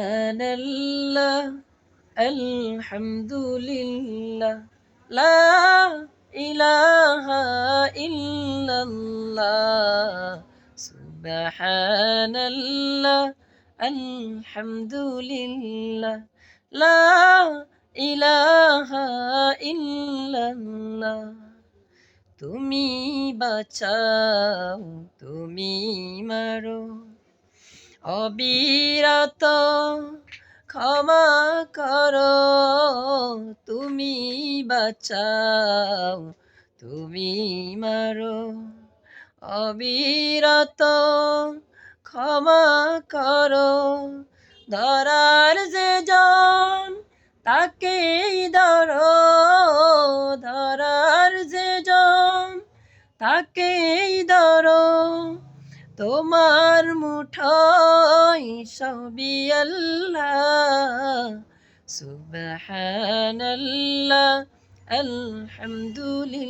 সুবহানাল্লাহ আলহামদুলিল্লাহ লা ইলাহা ইল্লাল্লাহ সুবহানাল্লাহ আলহামদুলিল্লাহ লা ইলাহা ইল্লাল্লাহ তুমি বাঁচাও তুমি মারো অবিরত ক্ষমা করো তুমি বাঁচাও তুমি মারো অবিরত ক্ষমা করো ধরার যে জন তাকেই ধরো ধরার যে জন তাকেই ধরো তোমার মুঠোয় সবই আল্লাহ সুবহানাল্লাহ আলহামদুলিল্লাহ